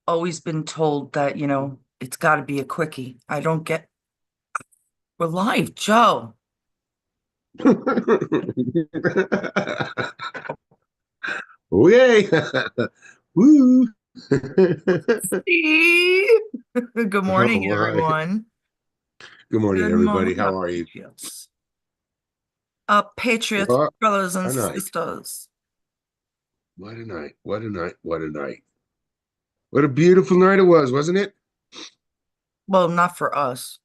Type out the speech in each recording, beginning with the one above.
always been told that, it's got to be a quickie. I don't get, we're live, Joe. Okay. Woo. Steve. Good Oh morning, my. everyone. Good morning, Good everybody. morning, How are you? Patriots. Patriots, What brothers and a night. sisters. What a night. What a night. What a night. What a beautiful night it was, wasn't it? Well, not for us.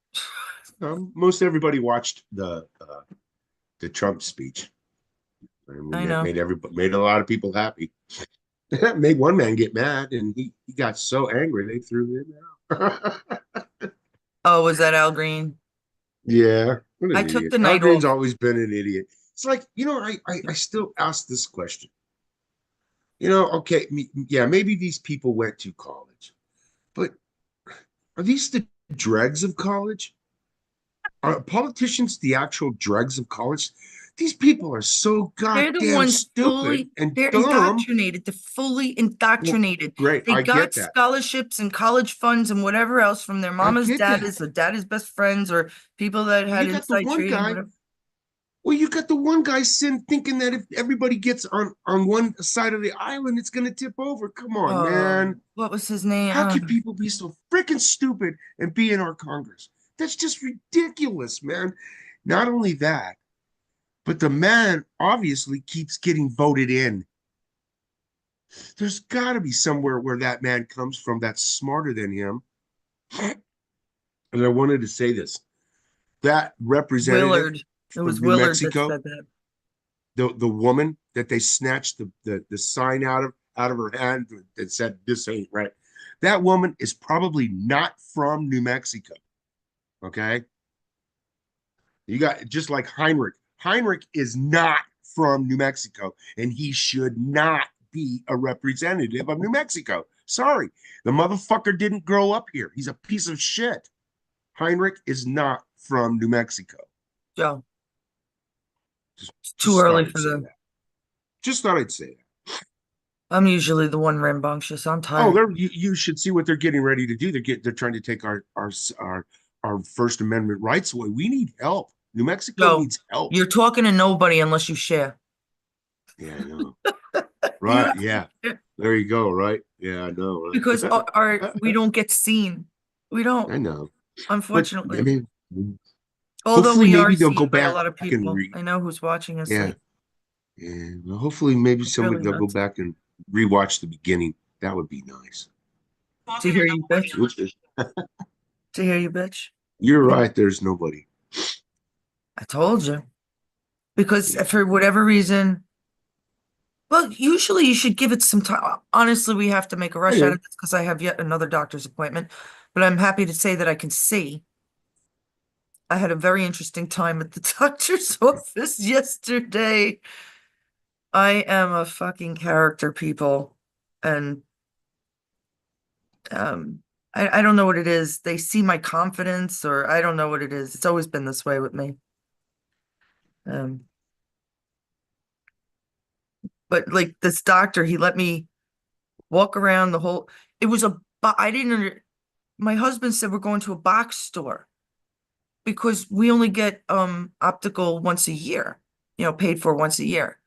Most everybody watched the Trump speech. I mean, I that know. made a lot of people happy. Made one man get mad, and he got so angry they threw him out. Oh, was that Al Green? Yeah, what I an took idiot. the Al night Green's off. always been an idiot. It's like, I still ask this question. Okay, yeah, maybe these people went to college, but are these the dregs of college? Are politicians the actual dregs of college? These people are so They're the goddamn ones stupid and they're dumb. indoctrinated. They're fully Well, indoctrinated. great, They I get got that. scholarships and college funds and whatever else from their I mama's get that. daddies or daddy's best friends or people that You had got the inside one trading, guy. whatever. Well, you got the one guy thinking that if everybody gets on one side of the island, it's gonna tip over. Come on, Oh, man. what was his name? How can people be so freaking stupid and be in our Congress? That's just ridiculous, man. Not only that, but the man obviously keeps getting voted in. There's got to be somewhere where that man comes from that's smarter than him. And I wanted to say this, that representative Willard. It from was New Willard that Mexico, said that. the woman that they snatched the sign out of her hand that said this ain't right. That woman is probably not from New Mexico. Okay. You got just like Heinrich. Heinrich is not from New Mexico, and he should not be a representative of New Mexico. Sorry, the motherfucker didn't grow up here. He's a piece of shit. Heinrich is not from New Mexico. Joe, Just, it's too just thought early I'd for say the that. Just thought I'd say that. I'm usually the one rambunctious. I'm Oh, tired. you should see what they're getting ready to do. They're trying to take our First Amendment rights away. We need help. New Mexico Joe, needs help. you're talking to nobody unless you share. Yeah, I know. You Right. have to Yeah. share There you go. Right. Yeah, I know. because our Right. we don't get seen. We don't, I know. But I unfortunately. mean, Although hopefully we are maybe they'll go seen by a back lot of and people. read. I know who's watching us. Yeah. Like, Yeah. Well, hopefully maybe it's really somebody they'll go nuts back and rewatch the beginning. That would be nice. to hear you, bitch. To hear you, bitch. You're right. There's nobody. I told you. Because Yeah. for whatever reason, well, usually you should give it some time. Honestly, we have to make a I rush out know. of this because I have yet another doctor's appointment. But I'm happy to say that I can see. I had a very interesting time at the doctor's office yesterday. I am a fucking character, people. And um I don't know what it is. They see my confidence, or I don't know what it is. It's always been this way with me. Um, but like this doctor, he let me walk around the whole, it was I didn't my husband said we're going to a box store because we only get optical once a year, paid for once a year.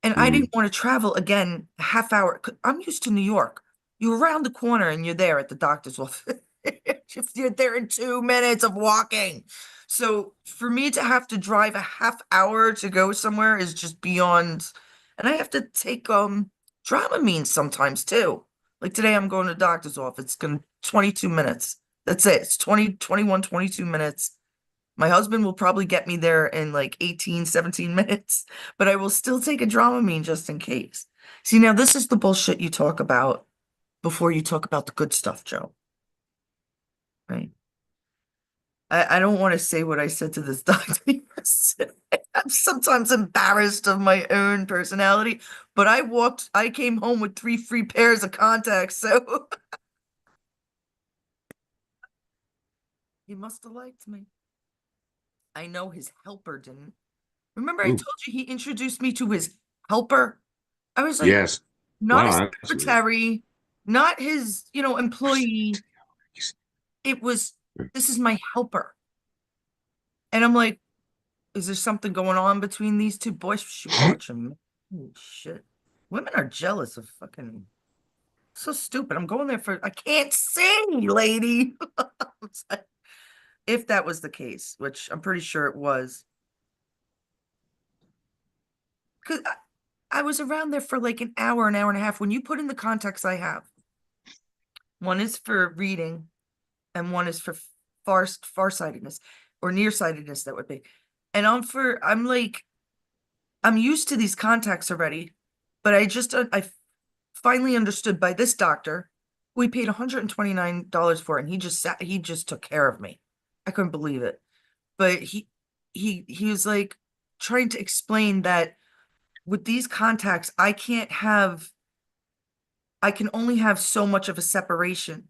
And I Mm. didn't want to travel again a half hour. I'm used to New York. You're around the corner and you're there at the doctor's office. If you're there in 2 minutes of walking. So for me to have to drive a half hour to go somewhere is just beyond. And I have to take Dramamine sometimes too. Like today I'm going to the doctor's office. It's going to 22 minutes. That's it. It's 20, 21, 22 minutes. My husband will probably get me there in like 18, 17 minutes, but I will still take a Dramamine just in case. See, now this is the bullshit you talk about before you talk about the good stuff, Joe, right? I don't want to say what I said to this doctor. I'm sometimes embarrassed of my own personality, but I came home with 3 free pairs of contacts, so he must have liked me. I know his helper didn't. Remember, I Mm. told you he introduced me to his helper? I was like, Yes. not a Wow. That's weird. secretary. not his, employee. It was, this is my helper. And I'm like, is there something going on between these two boys? She was watching me. Holy shit. Women are jealous of fucking, so stupid. I'm going there I can't sing, lady. It's like, if that was the case, which I'm pretty sure it was. Because I was around there for like an hour and a half. When you put in the context I have, one is for reading and one is for farsightedness or nearsightedness, that would be. And I'm like, I'm used to these contacts already, but I finally understood by this doctor. We paid $129 for it, and he just took care of me. I couldn't believe it. But he was like trying to explain that with these contacts, I can only have so much of a separation.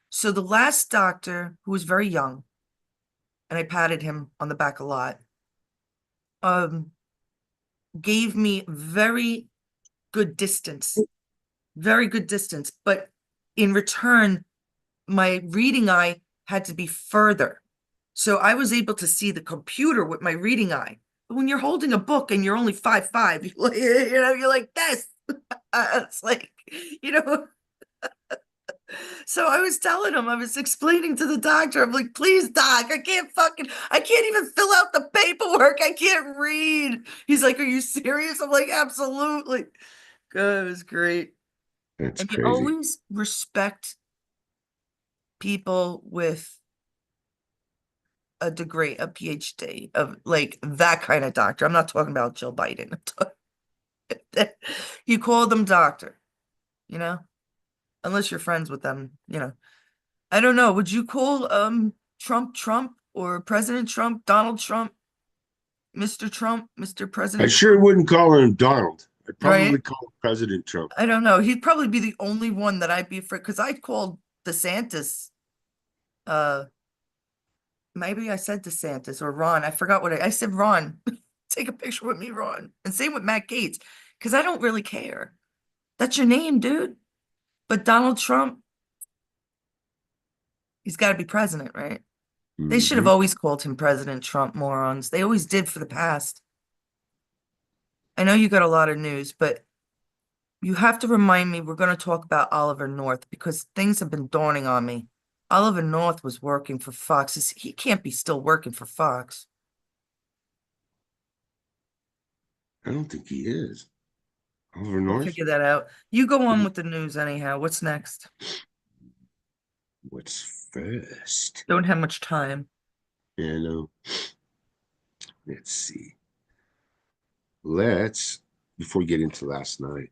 So the last doctor, who was very young, and I patted him on the back a lot, um, gave me good distance, very good distance. But in return, my reading eye had to be further. So I was able to see the computer with my reading eye. But when you're holding a book and you're only 5'5", you're like this. It's like, you know, so I was telling him, I was explaining to the doctor, I'm like, please, doc, I can't even fill out the paperwork. I can't read. He's like, are you serious? I'm like, absolutely. God, it was great. That's And you crazy. always respect people with a degree, a PhD, of like that kind of doctor. I'm not talking about Joe Biden. You call them doctor, you know, unless you're friends with them. I don't know. Would you call Trump or President Trump, Donald Trump, Mr. I President sure Trump, wouldn't call him Donald. I'd probably right? call him President Trump. I don't know. He'd probably be the only one that I'd be afraid, because I called DeSantis, uh maybe I said DeSantis or Ron. I forgot I said Ron. Take a picture with me, Ron. And same with Matt Gaetz, because I don't really care. That's your name, dude. But Donald Trump, he's got to be president, right? They should have Hmm. always called him President Trump, morons. They always did for the past. I know you got a lot of news, but you have to remind me, we're going to talk about Oliver North, because things have been dawning on me. Oliver North was working for Fox. He can't be still working for Fox. I don't think he is. Oliver We'll North? figure that out. You go on with the news anyhow. What's next? What's first? Don't have much time. You know, let's see. Before we get into last night.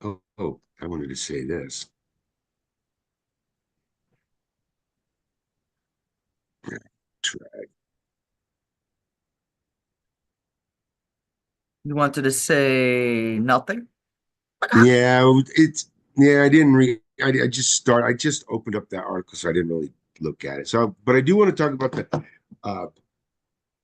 Oh, I wanted to say this. Try. You wanted to say nothing? Yeah, I didn't read. I just opened up that article, so I didn't really look at it. So, but I do want to talk about uh,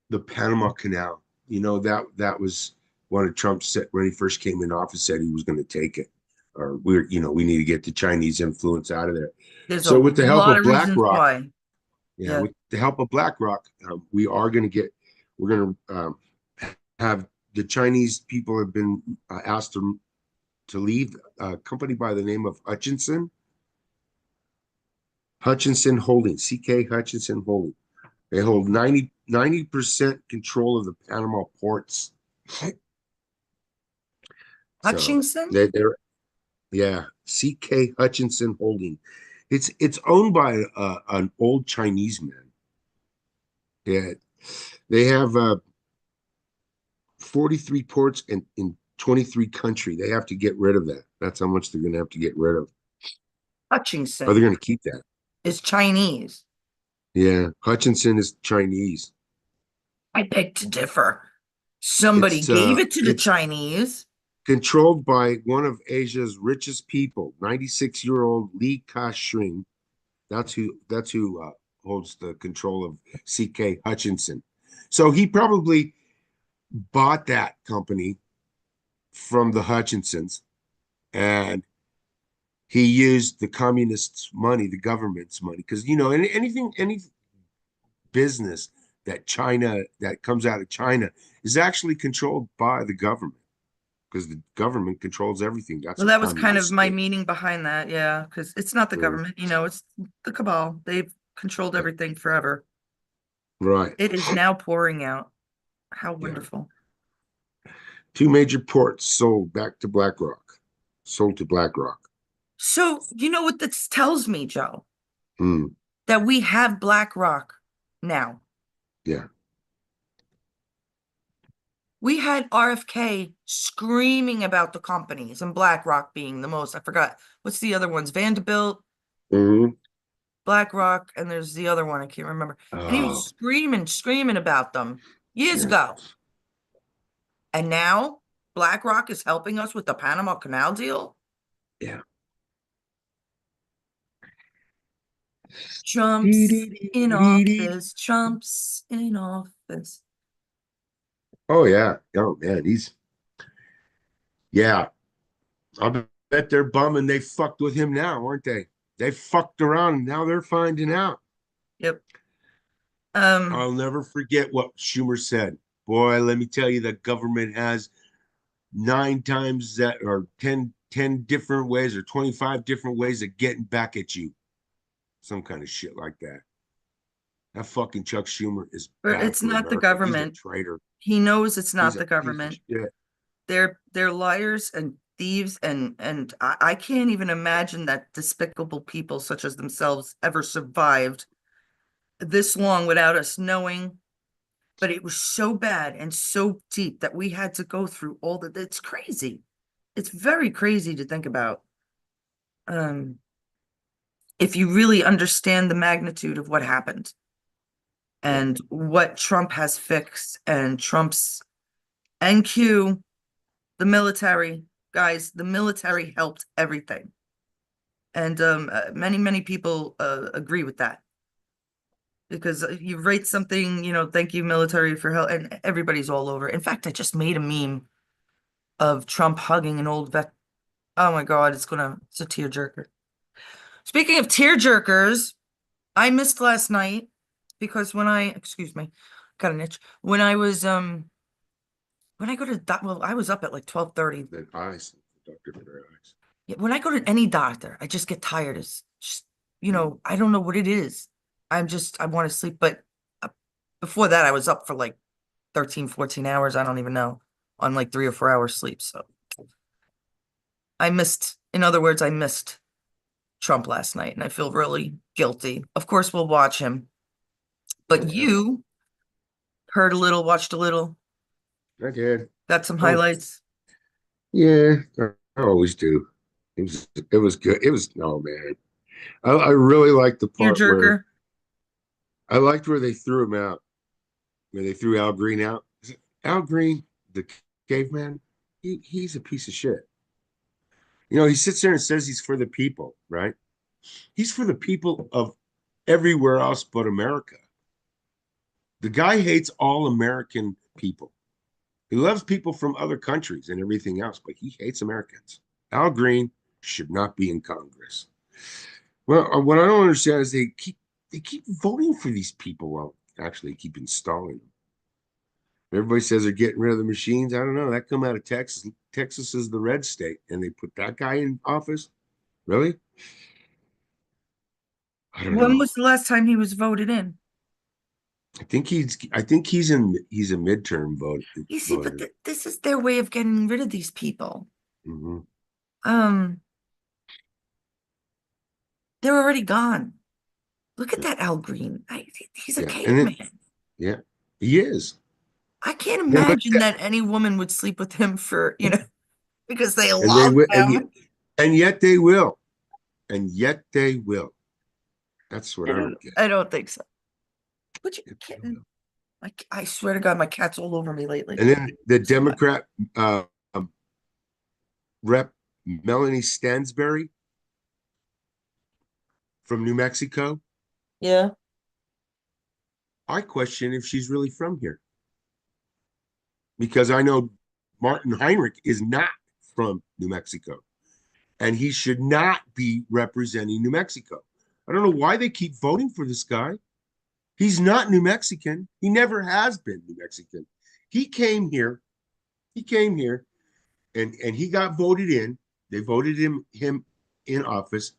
the Panama Canal. That was one of Trump's said when he first came in office, said he was going to take it, or we need to get the Chinese influence out of there. There's a So with the help lot of of reasons BlackRock, why. yeah, Yeah. with the help of BlackRock, we're going to have the Chinese people have been asked to leave a company by the name of Hutchinson Holding, CK Hutchinson Holding. They hold 90% control of the Panama ports. So Hutchinson? they're yeah, CK Hutchinson Holding. It's owned by an old Chinese man. Yeah, they have 43 ports in 23 country. They have to get rid of that. That's how much they're going to have to get rid of. Or they're Hutchinson going to keep that. is Chinese. Yeah, Hutchinson is Chinese. I beg to differ. Somebody It's gave it to the it's Chinese. controlled by one of Asia's richest people, 96-year-old Li Ka-shing. That's who holds the control of CK Hutchinson. So he probably bought that company from the Hutchinsons, and he used the communists' money, the government's money, because any business that comes out of China is actually controlled by the government because the government controls everything. That's Well, a that was kind of communist my state. meaning behind that. Yeah, because it's not the Mm, government, it's the cabal. They've controlled yeah, everything forever. right. It is now pouring out. How Yeah. wonderful. Two major ports sold back to BlackRock. Sold to BlackRock. So, you know what this tells me, Joe? Mm, That we have BlackRock now. yeah. We had RFK screaming about the companies and BlackRock being the most. I forgot what's the other ones? Vanderbilt, Hmm. BlackRock, and there's the other one I can't remember. And he was Oh, screaming about them years yeah. ago. And now BlackRock is helping us with the Panama Canal deal. Yeah. Trump's in office. Trump's in office. Oh yeah. Oh man, yeah. I bet they're bumming they fucked with him now, aren't they? They fucked around and now they're finding out. Yep. Um, I'll never forget what Schumer said. Boy, let me tell you, the government has 9 times that, or 10 different ways, or 25 different ways of getting back at you. Some kind of shit like that. That fucking Chuck Schumer is but bad it's for not the America. He's a government. traitor. He knows it's He's not a the piece of government. shit. They're liars and thieves, and I can't even imagine that despicable people such as themselves ever survived this long without us knowing. But it was so bad and so deep that we had to go through all that. It's crazy. It's very crazy to think about. Um, if you really understand the magnitude of what happened Yeah. and what Trump has fixed and Trump's NQ, the military, guys, the military helped everything. And many people agree with that because you write something, thank you, military, for help, and everybody's all over. In fact, I just made a meme of Trump hugging an old vet. Oh my God, it's a tearjerker. Speaking of tearjerkers, I missed last night because excuse me, got an itch. When I go to well, I was up at like 12:30. Then eyes, the doctor for their eyes. Yeah, when I go to any doctor, I just get tired. It's just, Mm. I don't know what it is. I want to sleep. But uh, before that, I was up for like 13, 14 hours. I don't even know, on like 3 or 4 hours sleep. So in other words, I missed Trump last night and I feel really guilty. Of course, we'll watch him. Oh But yeah, you heard a little, watched a little, I did. got some Oh highlights. yeah, I always do. It was good. It was no man. I really liked the part where Tearjerker. I liked where they threw him out, where they threw Al Green out. Al Green, the caveman, he's a piece of shit. He sits there and says he's for the people, right? He's for the people of everywhere else but America. The guy hates all American people. He loves people from other countries and everything else, but he hates Americans. Al Green should not be in Congress. Well, what I don't understand is they keep voting for these people while actually keep installing them. Everybody says they're getting rid of the machines. I don't know. That come out of Texas. Texas is the red state, and they put that guy in office. Really? I don't When know. was the last time he was voted in? I think he's a midterm You see, but voter. this is their way of getting rid of these people. Hmm. Um, they're already gone. Look at Yeah. that Al Green. He's a Yeah. And then caveman. yeah, he is. I can't And then look imagine at that any woman would sleep with him for, because they and they love will him. and yet they will. And yet they will. That's what I I don't, don't get. I don't think so. But you Yet they kitten. will. I swear to God, my cat's all over me lately. And then the Democrat um, rep Melanie Stansberry from New Mexico. Yeah. I question if she's really from here because I know Martin Heinrich is not from New Mexico. and he should not be representing New Mexico. I don't know why they keep voting for this guy. He's not New Mexican. He never has been New Mexican. He came here. He came here, and he got voted in. They voted him in office,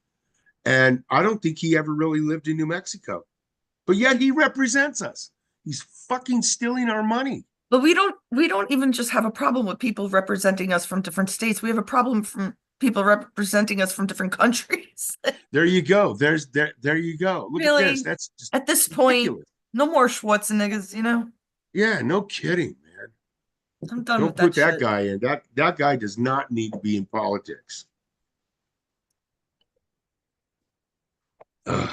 and I don't think he ever really lived in New Mexico. But yet he represents us. He's fucking stealing our money. But we don't even just have a problem with people representing us from different states. We have a problem from people representing us from different countries. There you go. There you go. Look at this. Really, That's just at this point, ridiculous. no more Schwarzeneggers, you know? Yeah, no kidding, man. I'm done with Don't that put that shit. guy in. That guy does not need to be in politics. Ugh,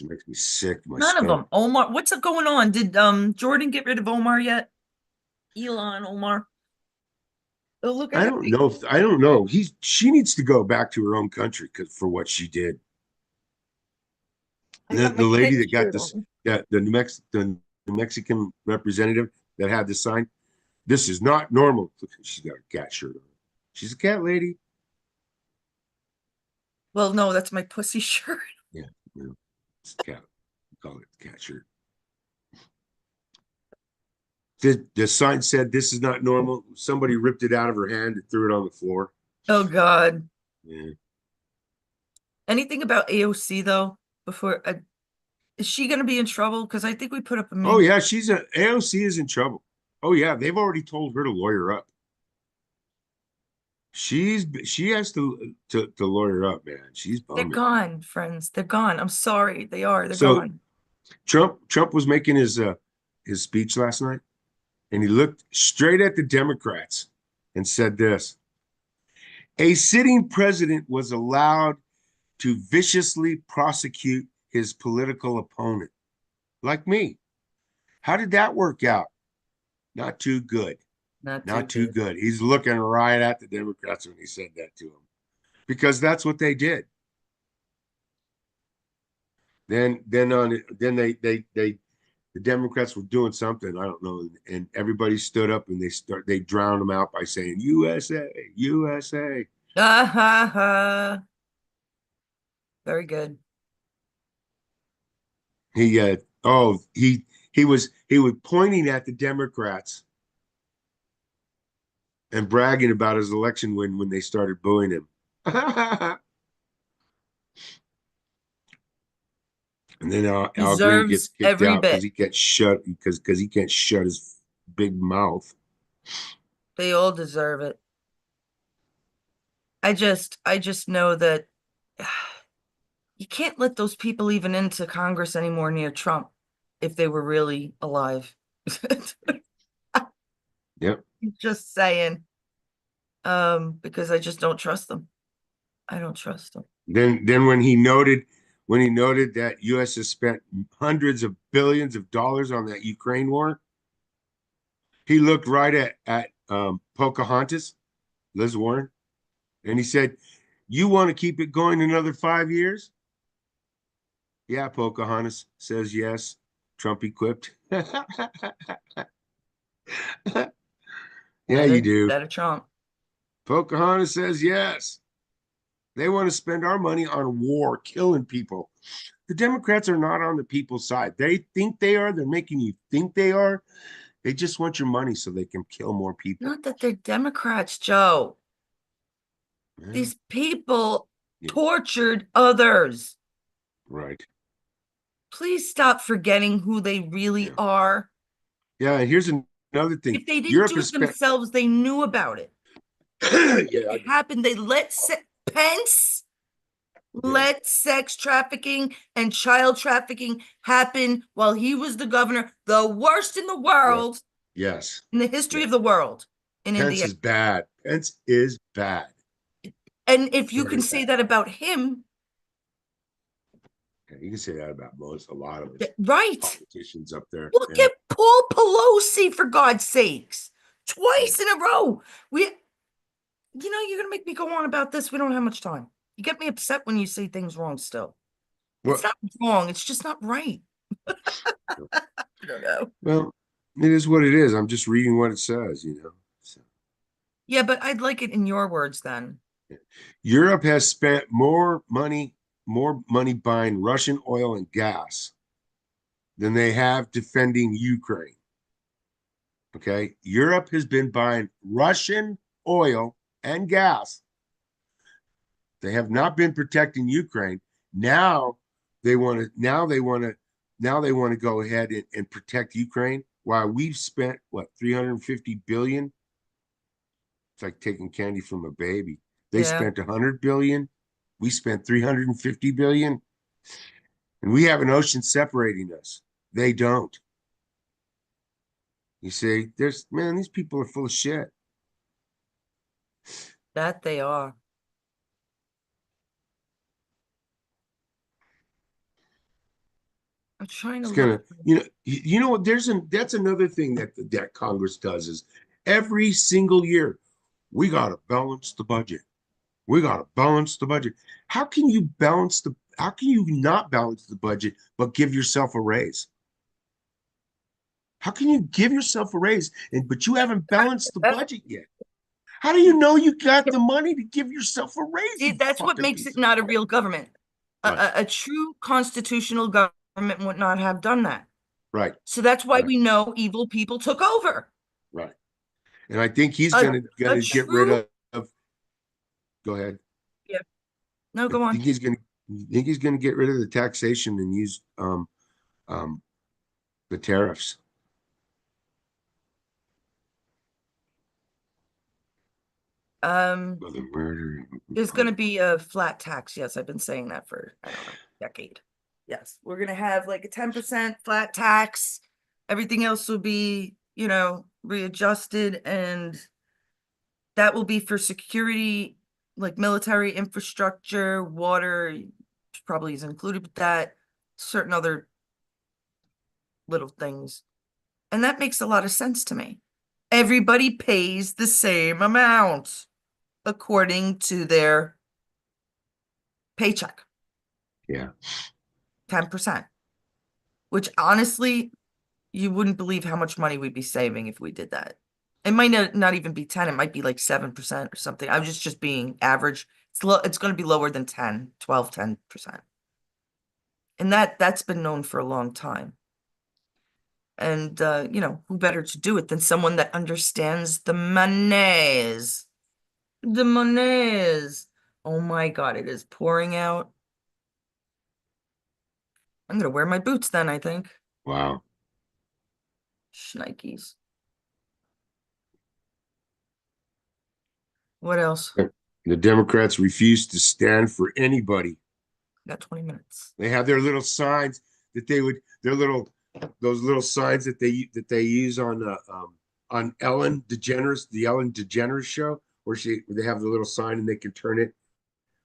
it makes me sick to my None of stomach. them. Omar, what's going on? Did Jordan get rid of Omar yet? Elon, Omar. Oh, look, I I got don't know if I don't know. She needs to go back to her own country because for what she did. I got The my lady Kent that got shirt this, on. the New Mexican representative that had the sign. This is not normal. She's got a cat shirt on. She's a cat lady. Well, no, that's my pussy shirt. Yeah, you know, it's cat. Call it cat shirt. The sign said this is not normal. Somebody ripped it out of her hand and threw it on the floor. Oh God. Yeah. Anything about AOC though? Before is she going to be in trouble? Because I think we put up a Oh meme. yeah, she's a AOC is in trouble. Oh yeah, they've already told her to lawyer up. She has to lawyer up, man. She's They're bumming. gone, friends. They're gone. I'm sorry. They are. They're So gone. Trump was making his speech last night, and he looked straight at the Democrats and said this: a sitting president was allowed to viciously prosecute his political opponent, like me. How did that work out? Not too good. Not too Not too good. good. He's looking right at the Democrats when he said that to him because that's what they did. Then the Democrats were doing something I don't know, and everybody stood up and they drowned them out by saying USA, USA. Ah, ha, ha. Very good. He was pointing at the Democrats and bragging about his election win when they started booing him. And then Al Green gets Deserves kicked every out bit. because he can't shut his big mouth. They all deserve it. I just know that you can't let those people even into Congress anymore near Trump if they were really alive. Yep. Just saying. Because I just don't trust them. I don't trust them. Then when he noted that U.S. has spent hundreds of billions of dollars on that Ukraine war, he looked right at Pocahontas, Liz Warren, and he said, "You want to keep it going another 5 years?" Yeah, Pocahontas says yes. Trump equipped. Yeah, you do. That a Trump. Pocahontas says yes. They want to spend our money on war, killing people. The Democrats are not on the people's side. They think they are. They're making you think they are. They just want your money so they can kill more people. Not that they're Democrats, Joe. Yeah, These people yeah, tortured others. right. Please stop forgetting who they really Yeah. are. Yeah, and here's another thing. If they didn't Europe do has it spent themselves, they knew about it. yeah, It happened. They let Pence yeah, let sex trafficking and child trafficking happen while he was the governor, the worst in the yeah. world, Yes. in the history Yeah. of the world in Pence India. is bad. Pence is bad. And if you can Very say bad. that about him, Yeah, you can say that about a lot of us right? politicians up there. Look Yeah. at Paul Pelosi, for God's sakes, twice in a row. You're going to make me go on about this. We don't have much time. You get me upset when you say things wrong still. It's Well, not wrong. It's just not right. I don't know. well, it is what it is. I'm just reading what it says. So, Yeah, but I'd like it in your words then. Europe has spent more money buying Russian oil and gas than they have defending Ukraine. Okay. Europe has been buying Russian oil and gas. They have not been protecting Ukraine. Now they want to go ahead and protect Ukraine while we've spent what 350 billion. It's like taking candy from a baby. They Yeah, spent 100 billion. We spent 350 billion. And we have an ocean separating us. They don't. You see, these people are full of shit. that they are. I'm trying to It's look. gonna, you know what? That's another thing that Congress does is every single year we gotta balance the budget. We gotta balance the budget. How can you not balance the budget but give yourself a raise? How can you give yourself a raise but you haven't balanced the budget yet? How do you know you got the money to give yourself a raise, See, you that's what fucking makes piece it of not a shit? real government. Right, A true constitutional government would not have done that. right, So that's why right, we know evil people took over. right. And I think he's A a gonna get rid true, go ahead. yeah. No, I go on. think he's gonna get rid of the taxation and use um the tariffs. Um, Well, the murder. there's going to be a flat tax. Yes, I've been saying that for, I don't know, a decade. Yes, we're going to have like a 10% flat tax. Everything else will be, readjusted, and that will be for security, like military infrastructure, water, probably is included with that, certain other little things. And that makes a lot of sense to me. Everybody pays the same amount according to their paycheck, Yeah. 10%, which honestly, you wouldn't believe how much money we'd be saving if we did that. It might not even be 10, it might be like 7% or something. I was just being average. It's going to be lower than 10, 12, 10%. And that's been known for a long time. And who better to do it than someone that understands the monies. The monies. Oh my God, it is pouring out. I'm gonna wear my boots then, I think. Wow. Shnikes. What else? The Democrats refuse to stand for anybody. Got 20 minutes. They have their little signs that they would their little those little signs that they use on Ellen DeGeneres, the Ellen DeGeneres show, where they have the little sign and they can turn it.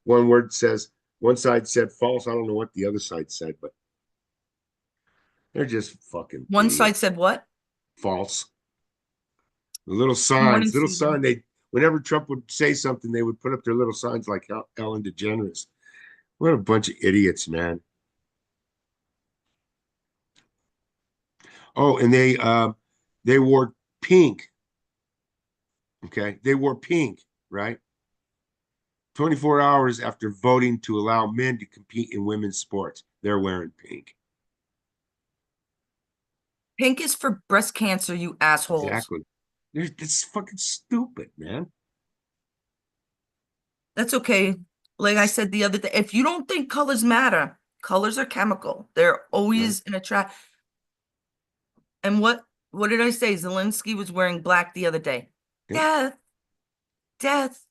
One side said false. I don't know what the other side said, but they're just fucking One side idiots. said what? False. The little Morning, signs, little Susan. sign. Whenever Trump would say something, they would put up their little signs like Ellen DeGeneres. What a bunch of idiots, man. Oh, and they wore pink. Okay, they wore pink, right? 24 hours after voting to allow men to compete in women's sports, they're wearing pink. Pink is for breast cancer, you assholes. Exactly. It's fucking stupid, man. That's okay. Like I said the other day, if you don't think colors matter, colors are chemical. They're Right? always in a trap. And what did I say? Zelensky was wearing black the other day. Yep. Death, death.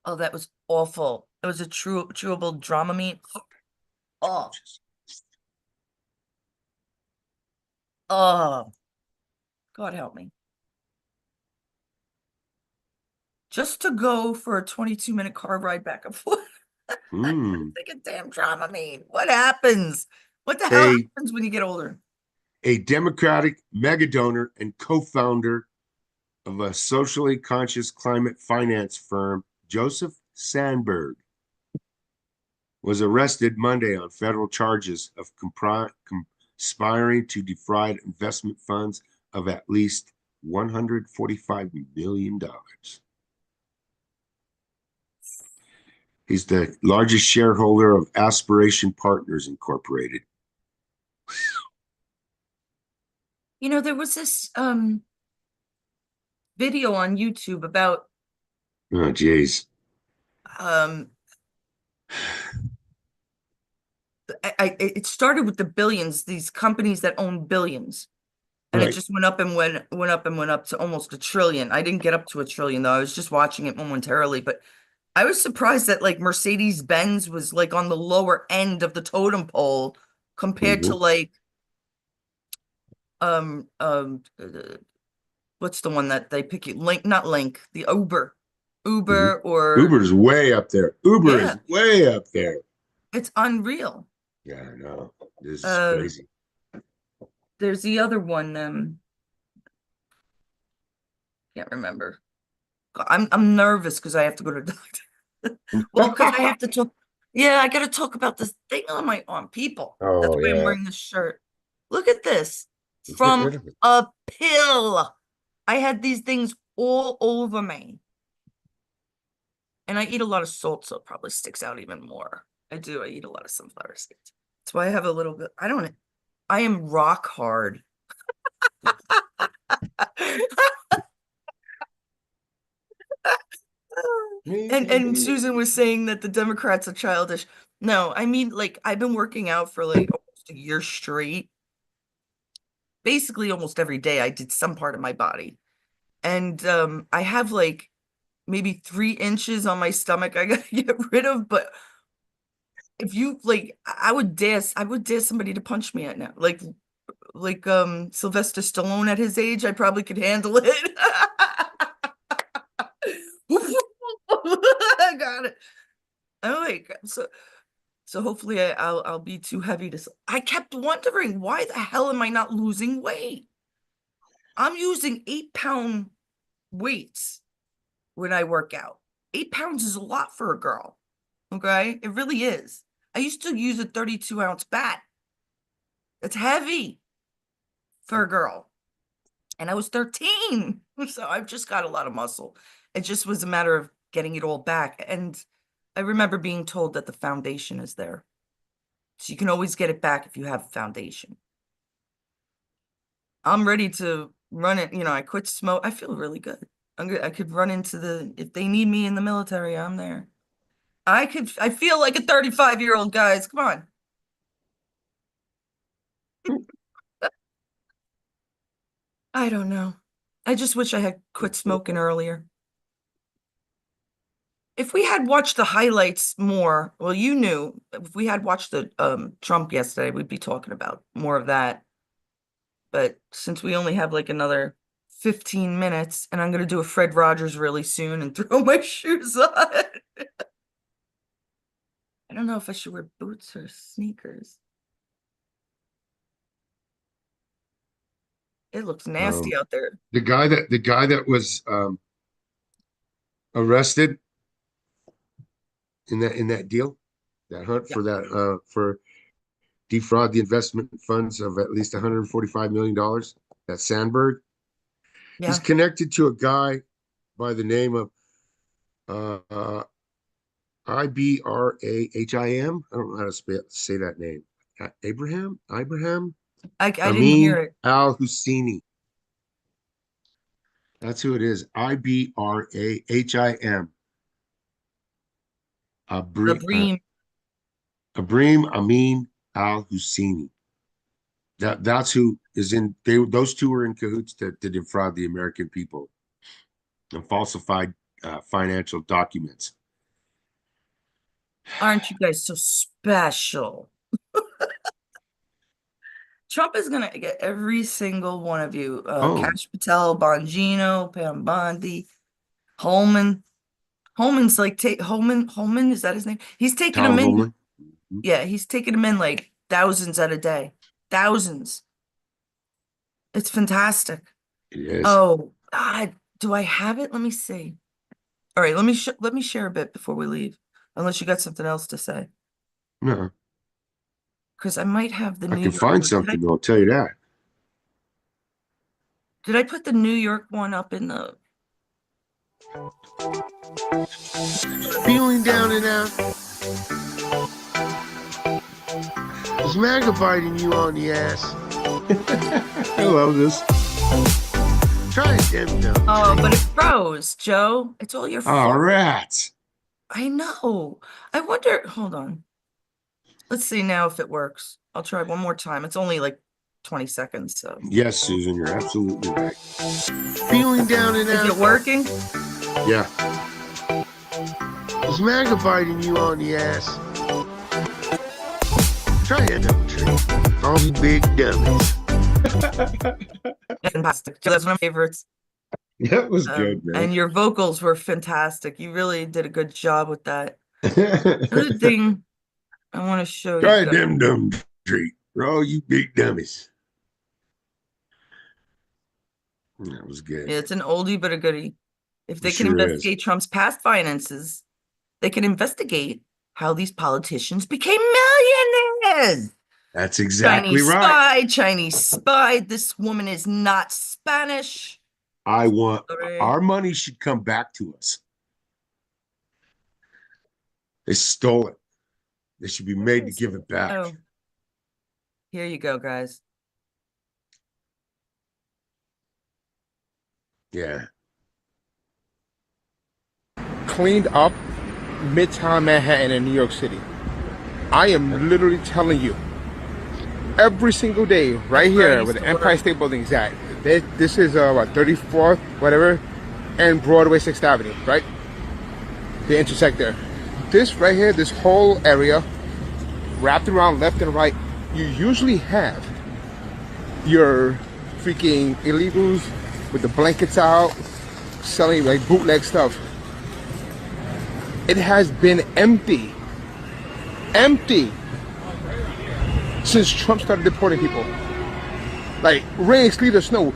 Oh, that was awful. It was a chewable Dramamine. Oh, oh, God help me. Just to go for a 22-minute car ride back and forth. I Hmm. think a damn Dramamine. What happens? What the hell A happens when you get older? a Democratic mega donor and co-founder of a socially conscious climate finance firm, Joseph Sandberg, was arrested Monday on federal charges of conspiring to defraud investment funds of at least $145 million. He's the largest shareholder of Aspiration Partners Incorporated. You know, there was this video on YouTube about Oh, geez. um it started with the billions, these companies that own billions. And it Right. just went up and went up and went up to almost a trillion. I didn't get up to a trillion though. I was just watching it momentarily, but I was surprised that like Mercedes-Benz was like on the lower end of the totem pole compared to Mhm. like um um uh, what's the one that they pick you Link, not Link, the Mhm. Uber or Uber's way up there. Uber is yeah, way up there. it's unreal. Yeah, I know. This is Um crazy. there's the other one, can't remember. I'm nervous because I have to go to the doctor. Well, because I have to talk. Yeah, I got to talk about this thing on my arm. People. That's Oh, why I'm yeah. wearing this shirt. Look at this. Get From rid of it. a pill. I had these things all over me. And I eat a lot of salt, so it probably sticks out even more. I do. I eat a lot of sunflower seeds. That's why I have a little bit. I am rock hard. And Susan was saying that the Democrats are childish. No, I mean, like, I've been working out for like almost a year straight. Basically, almost every day I did some part of my body. And I have like maybe 3 inches on my stomach I gotta get rid of. But if you like, I would dare somebody to punch me at now. Like Sylvester Stallone at his age, I probably could handle it. I got it. Oh my God. So hopefully I'll be too heavy to. I kept wondering why the hell am I not losing weight? I'm using 8 pound weights when I work out. 8 pounds is a lot for a girl. Okay, it really is. I used to use a 32-ounce bat. It's heavy for a girl, and I was 13, so I've just got a lot of muscle. It just was a matter of getting it all back. And I remember being told that the foundation is there. So you can always get it back if you have a foundation. I'm ready to run it. I quit smoke. I feel really good. I could run into if they need me in the military, I'm there. I feel like a 35-year-old, guys. Come on. I don't know. I just wish I had quit smoking earlier. If we had watched the highlights more, well, you knew if we had watched the Trump yesterday, we'd be talking about more of that. But since we only have like another 15 minutes, and I'm gonna do a Fred Rogers really soon and throw my shoes on. I don't know if I should wear boots or sneakers. It looks Um, nasty out there. the guy that was arrested in that deal, that hunt Yeah. for that for defraud the investment funds of at least $145 million. That Sandberg, he's Yeah. connected to a guy by the name of uh, Ibrahim. I don't know how to say that name. Ibrahim I didn't hear Amin it. Al Husseini. That's who it is. Ibrahim. The Abri, Bream. Ibrahim Amin Al Husseini. That's who is in. Those two were in cahoots to defraud the American people and falsified financial documents. Aren't you guys so special? Trump is gonna get every single one of you. Oh, Cash Patel, Bongino, Pam Bondi, Holman. Holman's like take Holman, is that his name? He's taking them Tom in. Homeland. Yeah, he's taking them in like thousands at a day. Thousands. It's fantastic. It is. Oh, God, do I have it? Let me see. All right, let me share a bit before we leave, unless you got something else to say, No, because I might have the I New can York find one. something. I'll tell you that. Did I put the New York one up in the? Feeling down and out. Is MAGA biting you on the ass? I love this. Try a dim dum. Oh, but it froze, Joe. It's all your All fault. right. I know. I wonder, hold on. Let's see now if it works. I'll try one more time. It's only like 20 seconds, so. Yes, Susan, you're absolutely right. Feeling down and out. Is it working? Yeah. Is MAGA biting you on the ass? Try a dumb tree. All you big dummies. Fantastic. That's one of my favorites. That was good, man. And your vocals were fantastic. You really did a good job with that. Other thing I want to show Try you a guys. dim dum treat for all you big dummies. That was good. Yeah, it's an oldie but a goodie. If they It can sure investigate Trump's past finances, they can investigate how these politicians became millionaires. That's exactly Chinese right. spy, Chinese spy. This woman is not Spanish. I want Sorry. our money should come back to us. They stole it. They should be made to give it back. Oh, here you go, guys. Yeah. Cleaned up Midtown Manhattan in New York City. I am literally telling you, every single day, right here where the Empire State Building is at. This is what, 34th, whatever, and Broadway 6th Avenue, right? They intersect there. This right here, this whole area, wrapped around left and right, you usually have your freaking illegals with the blankets out, selling like bootleg stuff. It has been empty since Trump started deporting people. Like rain, sleet, or snow,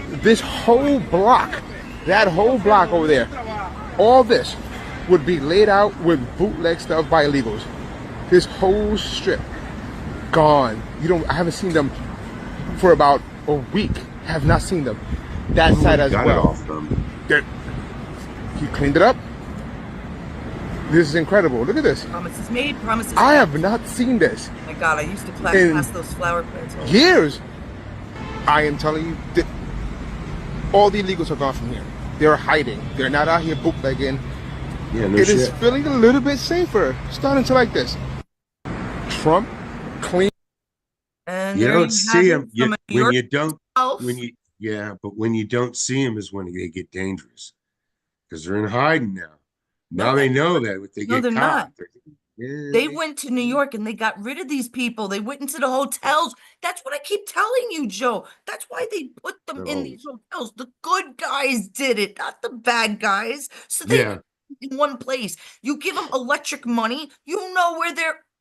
this whole block, that whole block over there, all this would be laid out with bootleg stuff by illegals. This whole strip gone. I haven't seen them for about a week. Have not seen them. That side as Got well. it off them. He cleaned it up. This is incredible. Look at this. Promises made, promises I kept. have not seen this Oh my God, I used to clap in past those flower plants. all the years. I am telling you that all the illegals are gone from here. They're hiding. They're not out here bootlegging. Yeah, no It shit. is feeling a little bit safer starting to like this. Trump clean. And You there don't see have them it from a New when York you don't house. but when you don't see them is when they get dangerous because they're in hiding now. No, Now they know that if they no, get they're caught, not. They went to New York and they got rid of these people. They went into the hotels. That's what I keep telling you, Joe. That's why they put them They're in always- these hotels. The good guys did it, not the bad guys. So they Yeah. in one place. You give them electric money, you know where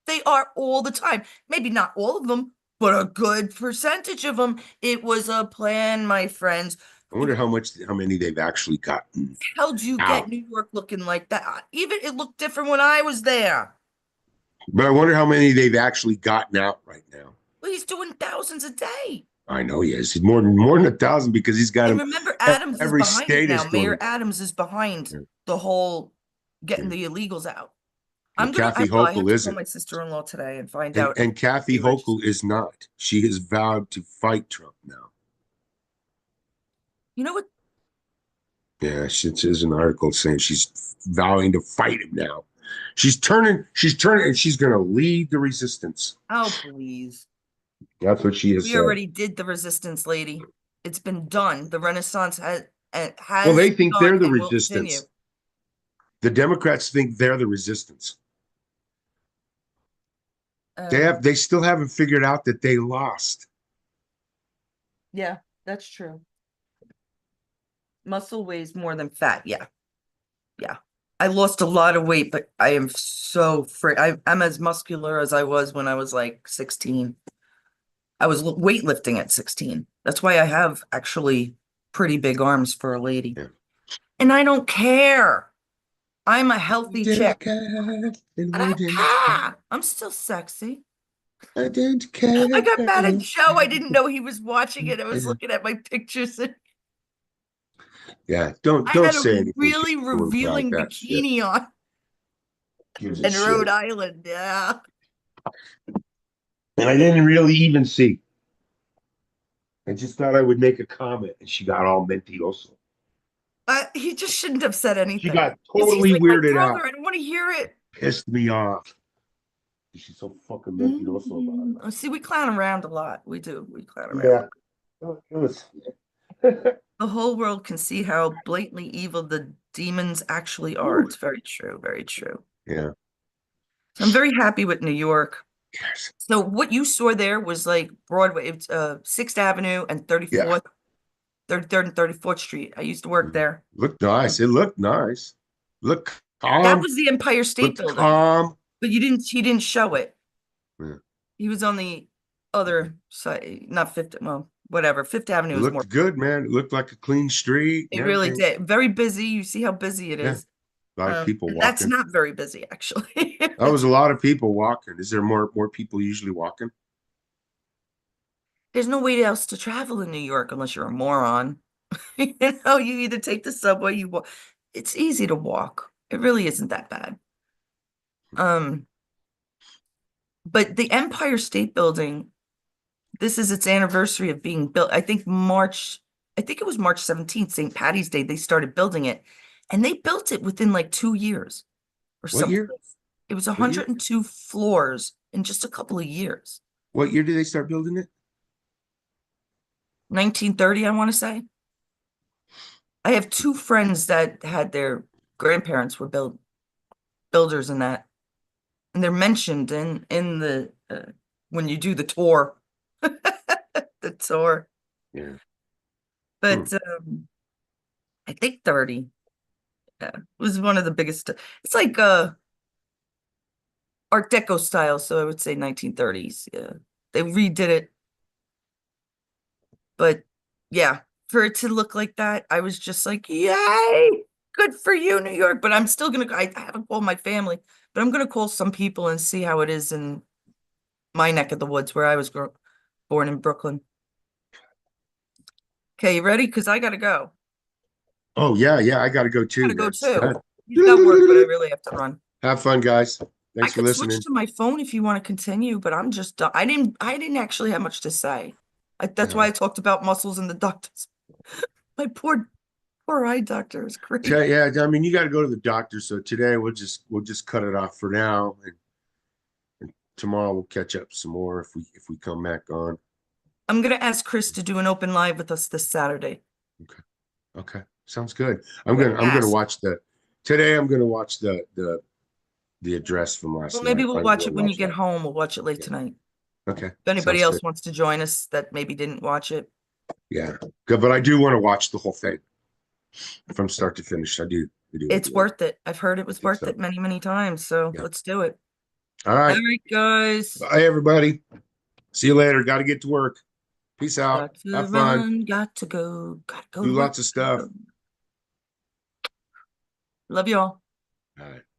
they are all the time. Maybe not all of them, but a good percentage of them. It was a plan, my friends. I wonder how many they've actually gotten. How'd you Out. get New York looking like that? Even it looked different when I was there. But I wonder how many they've actually gotten out right now. Well, he's doing thousands a day. I know he is. He's more than 1,000 because he's got And him. remember, Adams is Every behind it state is now. Mayor going. Adams is behind Yeah. the whole getting Yeah. the illegals out. And I Kathy have to Hochul call isn't. my sister-in-law today and find And, out. and Kathy she registered. Hochul is not. She has vowed to fight Trump now. You know what? Yeah, there's an article saying she's vowing to fight him now. She's turning, and she's going to lead the resistance. Oh, please. That's what she has We said. already did the resistance, lady. It's been done. The Renaissance has Well, they think they're the and will continue. resistance. The Democrats think they're the resistance. They still haven't figured out that they lost. Yeah, that's true. Muscle weighs more than fat. Yeah. Yeah. I lost a lot of weight, but I am so free. I'm as muscular as I was when I was like 16. I was weightlifting at 16. That's why I have actually pretty big arms for a lady. Yeah. And I don't care. I'm a healthy chick. And I don't care. I'm still sexy. I don't care. I got mad at Joe. I didn't know he was watching it. I was looking at my pictures. Yeah, I don't had a say anything to really a woman like revealing that shit. bikini on Gives a in Rhode shit. Island. Yeah. And I didn't really even see. I just thought I would make a comment, and she got all mentiroso. He just shouldn't have said She anything. got Because he's totally like my weirded brother. out. I don't want to hear it. Pissed me off. She's so fucking mentiroso about it. See, we clown around a lot. We do. We clown around. Yeah. It was. The whole world can see how blatantly evil the demons actually are. It's very true. Very true. Yeah. So I'm very happy with New York. Yes. So what you saw there was like Broadway. It's 6th Avenue and Yeah. 34th, 33rd and 34th Street. I used to work there. Looked nice. It looked nice. Look That calm. was the Empire State Looked Building, calm. but he didn't show it. Yeah. He was on the other side, not Fifth, well, whatever. Fifth Avenue It is more, looked good, man. It looked like a clean street and it really everything. did. Very busy. You see how busy it Yeah. is. A lot of people And that's walking. not very busy, actually. That was a lot of people walking. Is there more people usually walking? There's no way else to travel in New York unless you're a moron. You know, you either take the subway, you walk. It's easy to walk. It really isn't that bad. Um, but the Empire State Building, this is its anniversary of being built. I think it was March 17th, St. Patty's Day, they started building it. And they built it within like 2 years or What something. year? It was What year? 102 floors in just a couple of years. What year did they start building it? 1930, I want to say. I have two friends that had their grandparents were builders in that. And they're mentioned in the when you do the tour. The tour. Yeah. But I think 30. Yeah, it was one of the biggest. It's like Art Deco style, so I would say 1930s. Yeah. They redid it. But yeah, for it to look like that, I was just like, yay, good for you, New York. But I'm still gonna, I haven't called my family, but I'm gonna call some people and see how it is in my neck of the woods where I was born in Brooklyn. Okay, you ready? Because I gotta go. Oh yeah. I gotta go I too, gotta go man. too. You've got work, but I really have to run. Have fun, guys. I Thanks for could switch listening. to my phone if you want to continue, but I'm just done. I didn't actually have much to say. That's why I talked about muscles and the doctors. My poor eye doctor is crazy. Yeah, I mean, you got to go to the doctor. So today we'll just cut it off for now, and tomorrow we'll catch up some more if we come back on. I'm gonna ask Chris to do an open live with us this Saturday. Okay, sounds good. I'm gonna watch today. I'm gonna watch the address from last Well, night. maybe we'll I'm watch gonna it when you watch get that. home. We'll watch it late Yeah. tonight. Okay, If anybody sounds else good. wants to join us that maybe didn't watch it, Yeah, good. But I do want to watch the whole thing from start to finish. I do it's enjoy it. worth it. I've heard it I was think worth so. it many, many times. So Yeah. let's do it. All All right. right, guys. Bye, everybody. See you later. Got to get to work. Peace out. Got to Have fun. run, got to go, got to go Do to work. lots of stuff. Love you all. All right.